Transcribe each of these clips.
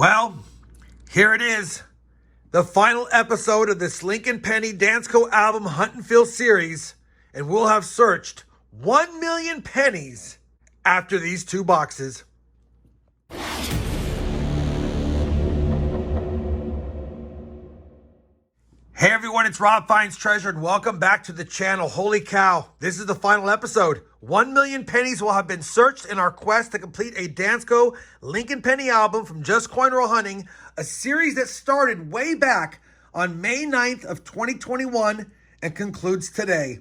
Well, here it is. The final episode of this Lincoln Penny Danceco album Hunt and Fill series. And we'll have searched 1 million pennies after these two boxes. Hey everyone, it's Rob Finds Treasure and welcome back to the channel. Holy cow, this is the final episode. 1 million pennies will have been searched in our quest to complete a Danceco Lincoln Penny album from Just Coin Roll Hunting, a series that started way back on May 9th of 2021 and concludes today.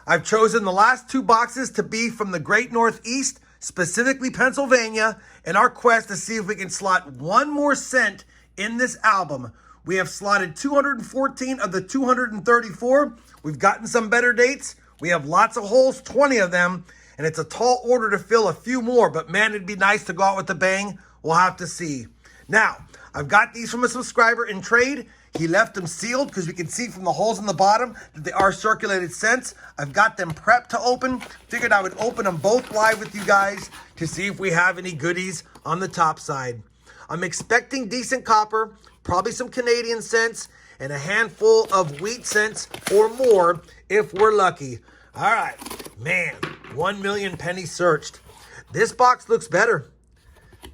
I've chosen the last two boxes to be from the Great Northeast, specifically Pennsylvania, in our quest to see if we can slot one more cent in this album. We have slotted 214 of the 234. We've gotten some better dates. We have lots of holes, 20 of them, and it's a tall order to fill a few more, but man, it'd be nice to go out with a bang. We'll have to see. Now, I've got these from a subscriber in trade. He left them sealed because we can see from the holes in the bottom that they are circulated cents. I've got them prepped to open. Figured I would open them both live with you guys to see if we have any goodies on the top side. I'm expecting decent copper, probably some Canadian cents, and a handful of wheat cents or more if we're lucky. All right, man, 1 million pennies searched. This box looks better.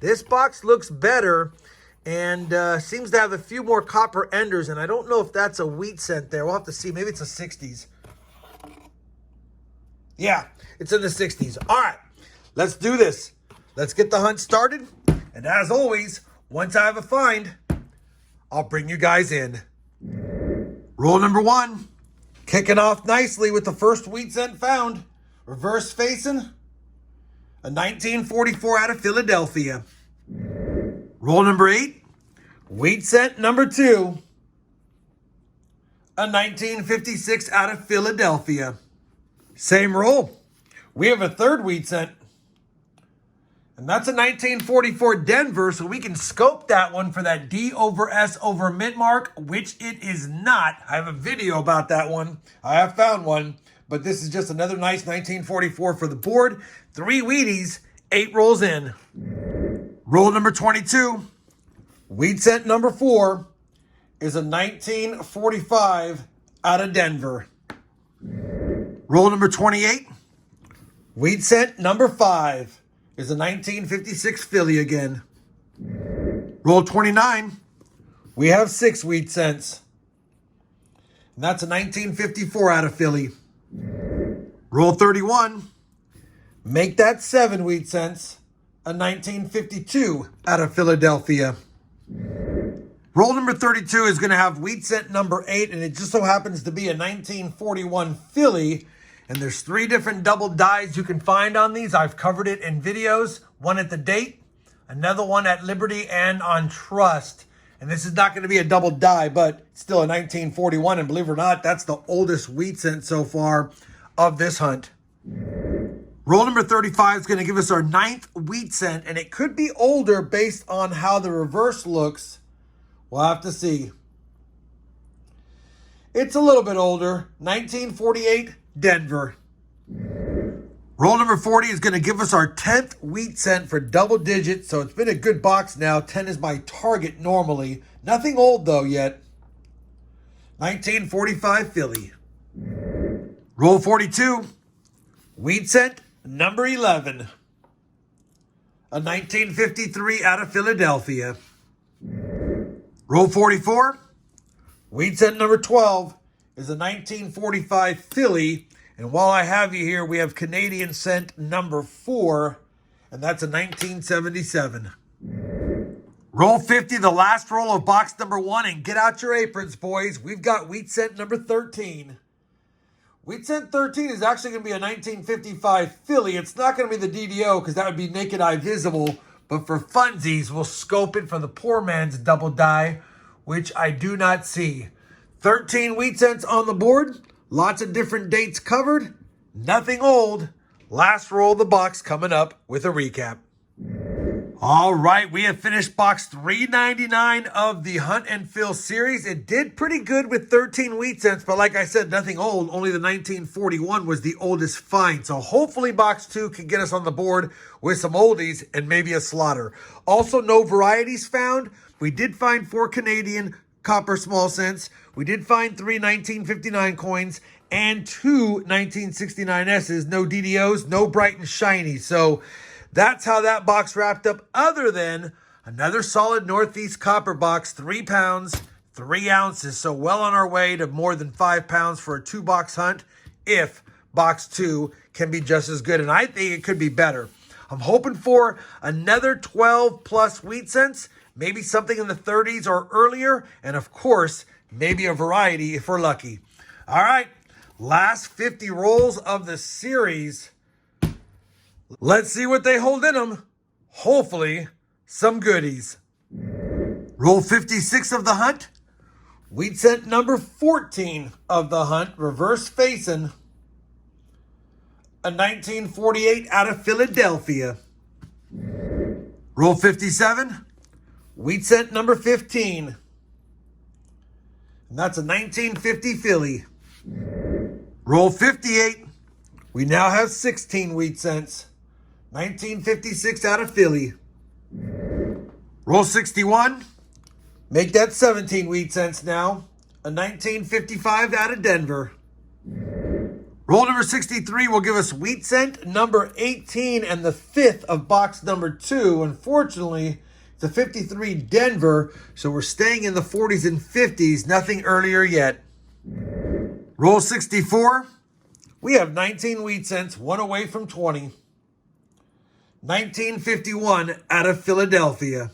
This box looks better and seems to have a few more copper enders, and I don't know if that's a wheat cent there. We'll have to see. Maybe it's a 60s. Yeah, it's in the 60s. All right, let's do this. Let's get the hunt started. And as always, once I have a find, I'll bring you guys in. Roll number one. Kicking off nicely with the first wheat cent found. Reverse facing. A 1944 out of Philadelphia. Roll number 8. Wheat cent number 2. A 1956 out of Philadelphia. Same roll. We have a third wheat cent. And that's a 1944 Denver, so we can scope that one for that D over S over mint mark, which it is not. I have a video about that one. I have found one, but this is just another nice 1944 for the board. 3 Wheaties, 8 rolls in. Roll number 22, wheat cent number 4, is a 1945 out of Denver. Roll number 28, wheat cent number 5. Is a 1956 Philly again. Roll 29. We have 6 wheat cents. And that's a 1954 out of Philly. Roll 31. Make that 7 wheat cents. A 1952 out of Philadelphia. Roll number 32 is going to have wheat cent number 8, and it just so happens to be a 1941 Philly. And there's 3 different double dies you can find on these. I've covered it in videos. One at the date, another one at Liberty and on Trust. And this is not going to be a double die, but still a 1941. And believe it or not, that's the oldest wheat cent so far of this hunt. Roll number 35 is going to give us our 9th wheat cent. And it could be older based on how the reverse looks. We'll have to see. It's a little bit older. 1948 Denver. Roll number 40 is going to give us our 10th wheat cent for double digits. So it's been a good box now. 10 is my target normally. Nothing old though yet. 1945 Philly. Roll 42. Wheat cent number 11. A 1953 out of Philadelphia. Roll 44. Wheat cent number 12. Is a 1945 Philly. And while I have you here, we have Canadian cent number 4. And that's a 1977. Roll 50, the last roll of box number 1. And get out your aprons, boys. We've got wheat cent number 13. Wheat cent 13 is actually going to be a 1955 Philly. It's not going to be the DDO because that would be naked eye visible. But for funsies, we'll scope it for the poor man's double die, which I do not see. 13 wheat cents on the board. Lots of different dates covered. Nothing old. Last roll of the box coming up with a recap. All right, we have finished box 399 of the Hunt and Fill series. It did pretty good with 13 wheat cents, but like I said, nothing old. Only the 1941 was the oldest find. So hopefully box 2 can get us on the board with some oldies and maybe a slaughter. Also, no varieties found. We did find 4 Canadian copper small cents. We did find 3 1959 coins and 2 1969s. No DDOs, no bright and shiny. So that's how that box wrapped up, other than another solid Northeast copper box, 3 pounds, 3 ounces. So well on our way to more than 5 pounds for a 2-box hunt if box 2 can be just as good. And I think it could be better. I'm hoping for another 12 plus wheat cents, maybe something in the 30s or earlier. And of course, maybe a variety if we're lucky. All right, last 50 rolls of the series. Let's see what they hold in them. Hopefully, some goodies. Roll 56 of the hunt. Wheat cent number 14 of the hunt. Reverse facing. A 1948 out of Philadelphia. Roll 57. Wheat cent number 15. And that's a 1950 Philly. Roll 58. We now have 16 wheat cents. 1956 out of Philly. Roll 61. Make that 17 wheat cents now. A 1955 out of Denver. Roll number 63 will give us wheat cent number 18 and the 5th of box number 2. Unfortunately, it's a 53 Denver, so we're staying in the 40s and 50s. Nothing earlier yet. Roll 64. We have 19 wheat cents, one away from 20. 1951 out of Philadelphia.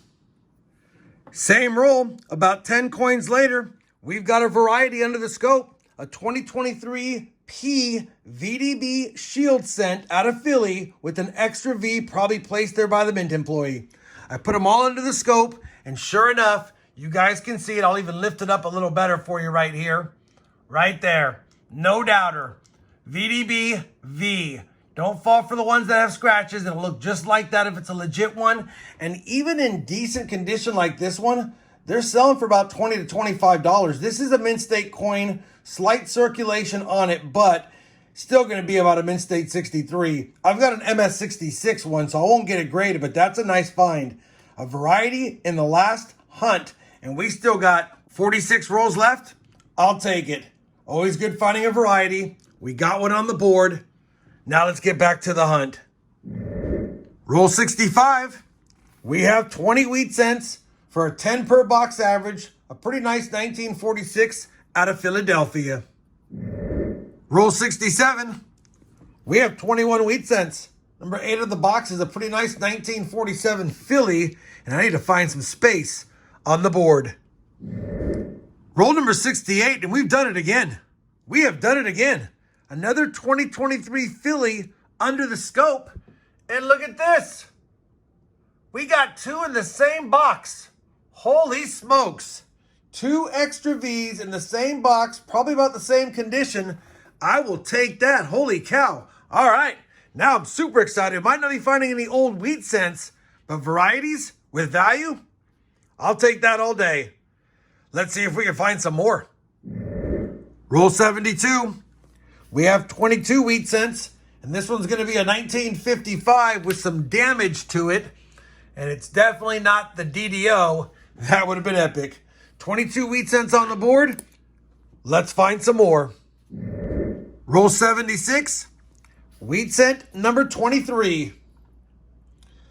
Same roll, about 10 coins later, we've got a variety under the scope. A 2023 P VDB Shield cent out of Philly with an extra V probably placed there by the mint employee. I put them all under the scope, and sure enough, you guys can see it. I'll even lift it up a little better for you right here. Right there. No doubter. VDB V. Don't fall for the ones that have scratches. It'll look just like that if it's a legit one. And even in decent condition like this one, they're selling for about $20 to $25. This is a mint state coin, slight circulation on it, but still going to be about a mint state 63. I've got an MS 66 one, so I won't get it graded, but that's a nice find. A variety in the last hunt, and we still got 46 rolls left. I'll take it. Always good finding a variety. We got one on the board. Now let's get back to the hunt. Roll 65. We have 20 wheat cents for a 10 per box average. A pretty nice 1946 out of Philadelphia. Roll 67. We have 21 wheat cents. Number 8 of the box is a pretty nice 1947 Philly. And I need to find some space on the board. Roll number 68, and we've done it again. We have done it again. Another 2023 Philly under the scope. And look at this. We got 2 in the same box. Holy smokes. 2 extra V's in the same box, probably about the same condition. I will take that. Holy cow. All right. Now I'm super excited. Might not be finding any old wheat cents, but varieties with value, I'll take that all day. Let's see if we can find some more. Roll 72. We have 22 wheat cents, and this one's going to be a 1955 with some damage to it, and it's definitely not the DDO. That would have been epic. 22 wheat cents on the board. Let's find some more. Roll 76. Wheat cent number 23.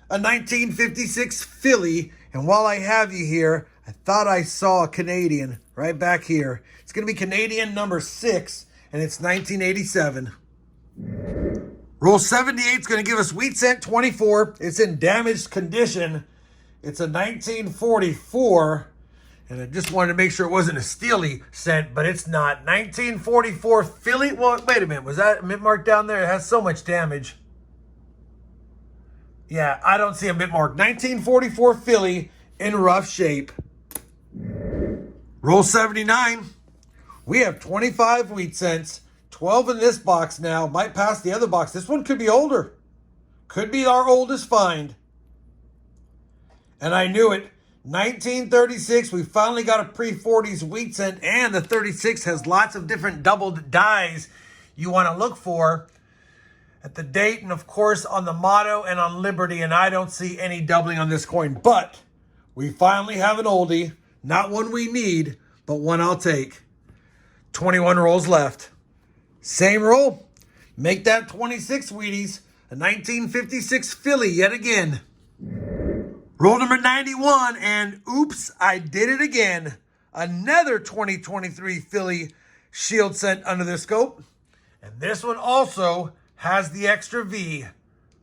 A 1956 Philly, and while I have you here, I thought I saw a Canadian right back here. It's going to be Canadian number 6. And it's 1987. Roll 78 is going to give us wheat cent 24. It's in damaged condition. It's a 1944. And I just wanted to make sure it wasn't a steely cent, but it's not. 1944 Philly. Well, wait a minute. Was that a mint mark down there? It has so much damage. Yeah, I don't see a mint mark. 1944 Philly in rough shape. Roll 79. We have 25 wheat cents, 12 in this box now. Might pass the other box. This one could be older. Could be our oldest find. And I knew it. 1936, we finally got a pre-40s wheat cent, and the 36 has lots of different doubled dies you want to look for at the date and, of course, on the motto and on Liberty, and I don't see any doubling on this coin. But we finally have an oldie, not one we need, but one I'll take. 21 rolls left. Same roll. Make that 26, Wheaties. A 1956 Philly yet again. Roll number 91, and oops, I did it again. Another 2023 Philly Shield cent under the scope. And this one also has the extra V.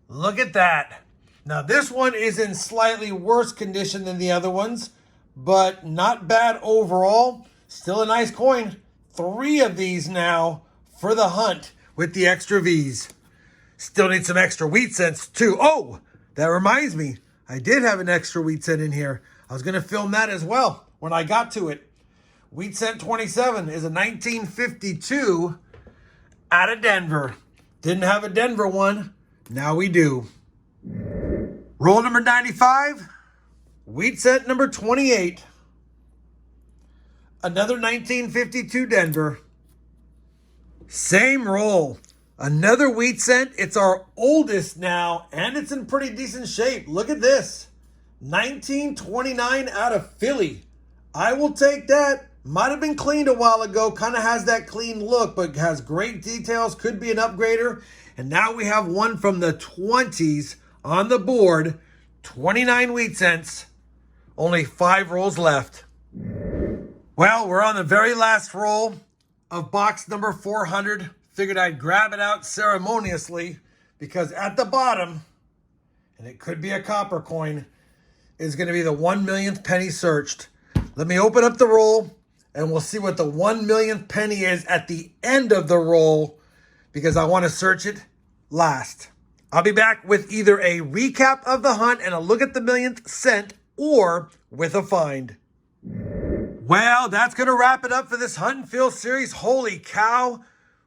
Look at that. Now this one is in slightly worse condition than the other ones, but not bad overall. Still a nice coin. 3 of these now for the hunt with the extra V's. Still need some extra wheat cents too. Oh, that reminds me. I did have an extra wheat cent in here. I was going to film that as well when I got to it. Wheat cent 27 is a 1952 out of Denver. Didn't have a Denver one. Now we do. Roll number 95. Wheat cent number 28. Another 1952 Denver. Same roll. Another wheat cent. It's our oldest now, and it's in pretty decent shape. Look at this. 1929 out of Philly. I will take that. Might have been cleaned a while ago. Kind of has that clean look, but has great details. Could be an upgrader. And now we have one from the 20s on the board. 29 wheat cents. Only 5 rolls left. Well, we're on the very last roll of box number 400. Figured I'd grab it out ceremoniously because at the bottom, and it could be a copper coin, is going to be the 1 millionth penny searched. Let me open up the roll and we'll see what the 1 millionth penny is at the end of the roll because I want to search it last. I'll be back with either a recap of the hunt and a look at the millionth cent or with a find. Well, that's going to wrap it up for this Hunt and Fill series. Holy cow.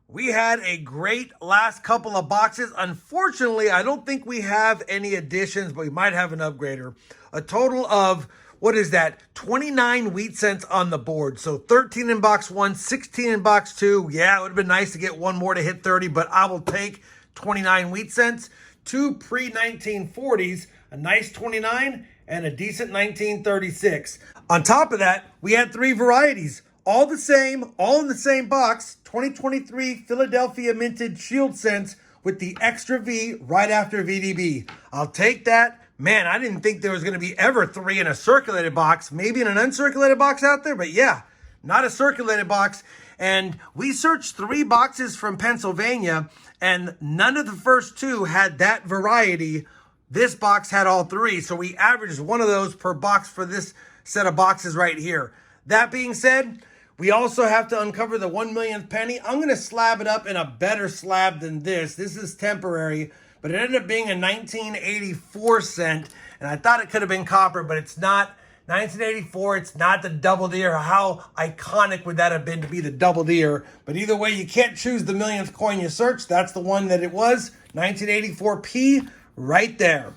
We had a great last couple of boxes. Unfortunately, I don't think we have any additions, but we might have an upgrader. A total of, what is that? 29 wheat cents on the board. So 13 in box 1, 16 in box 2. Yeah, it would have been nice to get one more to hit 30, but I will take 29 wheat cents. 2 pre-1940s, a nice 29, and a decent 1936. On top of that, we had 3 varieties. All the same, all in the same box, 2023 Philadelphia Minted Shield cents with the extra V right after VDB. I'll take that. Man, I didn't think there was going to be ever 3 in a circulated box. Maybe in an uncirculated box out there, but yeah, not a circulated box. And we searched 3 boxes from Pennsylvania, and none of the first 2 had that variety. This box had all 3, so we averaged one of those per box for this set of boxes right here. That being said, we also have to uncover the 1 millionth penny. I'm going to slab it up in a better slab than this. This is temporary, but it ended up being a 1984 cent, and I thought it could have been copper, but it's not. 1984, it's not the double deer. How iconic would that have been to be the double deer? But either way, you can't choose the millionth coin you search. That's the one that it was. 1984P right there.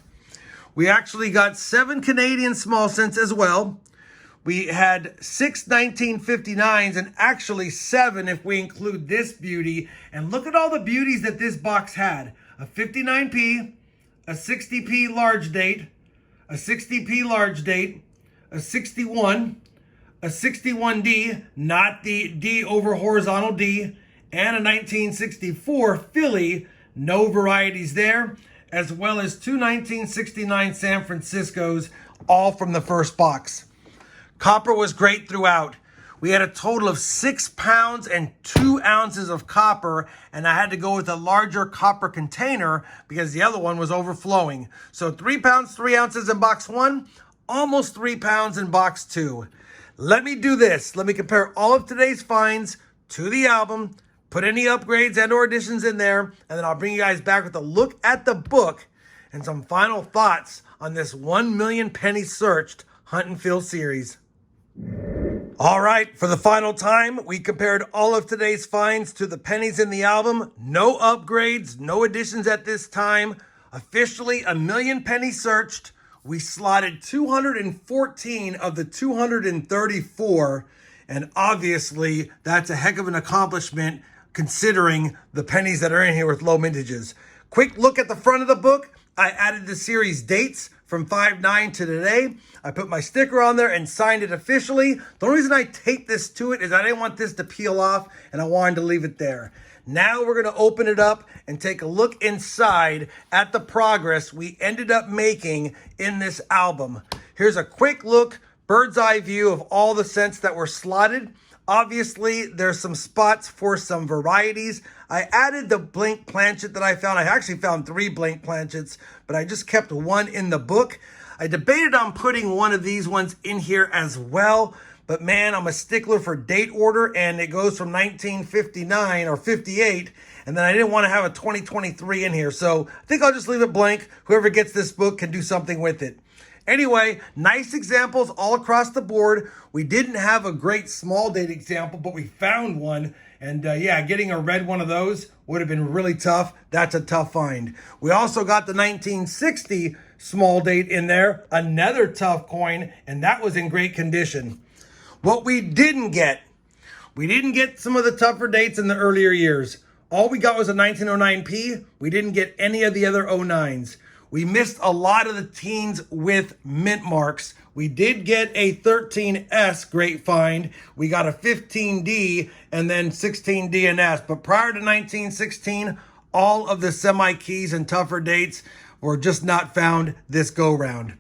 We actually got 7 Canadian small cents as well. We had 6 1959s and actually 7 if we include this beauty. And look at all the beauties that this box had. A 59p, a 60p large date, a 60p large date, a 61, a 61D, not the D over horizontal D, and a 1964 Philly, no varieties there, as well as 2 1969 San Franciscos, all from the first box. Copper was great throughout. We had a total of 6 pounds and 2 ounces of copper, and I had to go with a larger copper container because the other one was overflowing. So 3 pounds, 3 ounces in box 1, almost 3 pounds in box 2. Let me do this. Let me compare all of today's finds to the album, put any upgrades and or additions in there, and then I'll bring you guys back with a look at the book and some final thoughts on this 1 million penny searched Hunt and Fill series. All right, for the final time, we compared all of today's finds to the pennies in the album. No upgrades, no additions at this time. Officially, 1 million pennies searched. we slotted 214 of the 234, and obviously that's a heck of an accomplishment considering the pennies that are in here with low mintages. Quick look at the front of the book. I added the series dates from 5/9 to today. I put my sticker on there and signed it officially. The only reason I taped this to it is I didn't want this to peel off and I wanted to leave it there. Now we're going to open it up and take a look inside at the progress we ended up making in this album. Here's a quick look, bird's eye view of all the cents that were slotted. Obviously, there's some spots for some varieties. I added the blank planchet that I found. I actually found 3 blank planchets, but I just kept one in the book. I debated on putting one of these ones in here as well, but man, I'm a stickler for date order, and it goes from 1959 or 58, and then I didn't want to have a 2023 in here, so I think I'll just leave it blank. Whoever gets this book can do something with it. Anyway, nice examples all across the board. We didn't have a great small date example, but we found one. And yeah, getting a red one of those would have been really tough. That's a tough find. We also got the 1960 small date in there, another tough coin, and that was in great condition. What we didn't get some of the tougher dates in the earlier years. All we got was a 1909P. We didn't get any of the other 09s. We missed a lot of the teens with mint marks. We did get a 13S, great find. We got a 15D and then 16D and S. But prior to 1916, all of the semi-keys and tougher dates were just not found this go-round.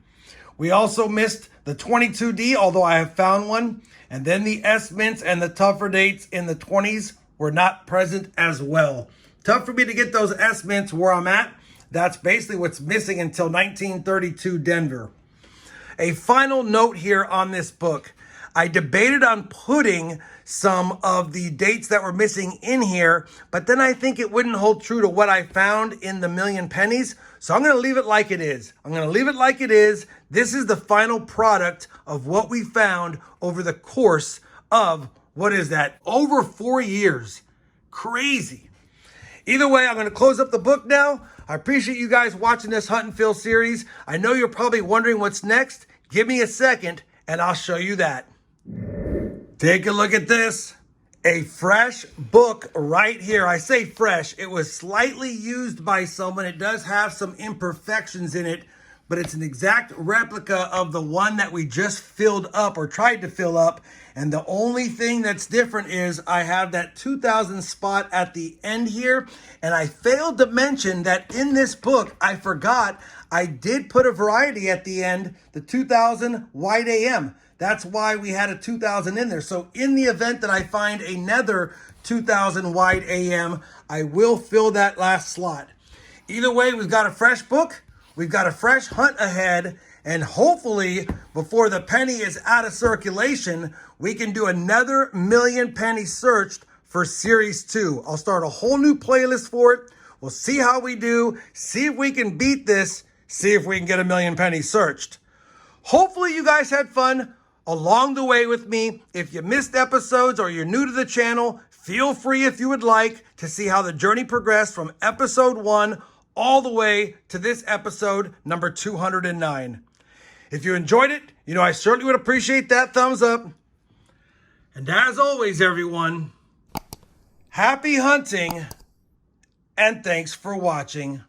We also missed the 22D, although I have found one. And then the S mints and the tougher dates in the 20s were not present as well. Tough for me to get those S mints where I'm at. That's basically what's missing until 1932 Denver. A final note here on this book. I debated on putting some of the dates that were missing in here, but then I think it wouldn't hold true to what I found in the Million Pennies, so I'm going to leave it like it is. This is the final product of what we found over the course of, what is that, over 4 years. Crazy. Either way, I'm going to close up the book now. I appreciate you guys watching this Hunt and Fill series. I know you're probably wondering what's next. Give me a second and I'll show you that. Take a look at this. A fresh book right here. I say fresh. It was slightly used by someone. It does have some imperfections in it, but it's an exact replica of the one that we just filled up or tried to fill up. And the only thing that's different is I have that 2000 spot at the end here. And I failed to mention that in this book, I forgot I did put a variety at the end, the 2000 Wide AM. That's why we had a 2000 in there. So in the event that I find another 2000 Wide AM, I will fill that last slot. Either way, we've got a fresh book. We've got a fresh hunt ahead, and hopefully before the penny is out of circulation, we can do another Million Pennies searched for Series 2. I'll start a whole new playlist for it. We'll see how we do, see if we can beat this, see if we can get a Million Pennies searched. Hopefully you guys had fun along the way with me. If you missed episodes or you're new to the channel, feel free if you would like to see how the journey progressed from episode 1 all the way to this episode number 209. If you enjoyed it, you know I certainly would appreciate that thumbs up. And as always, everyone, happy hunting and thanks for watching.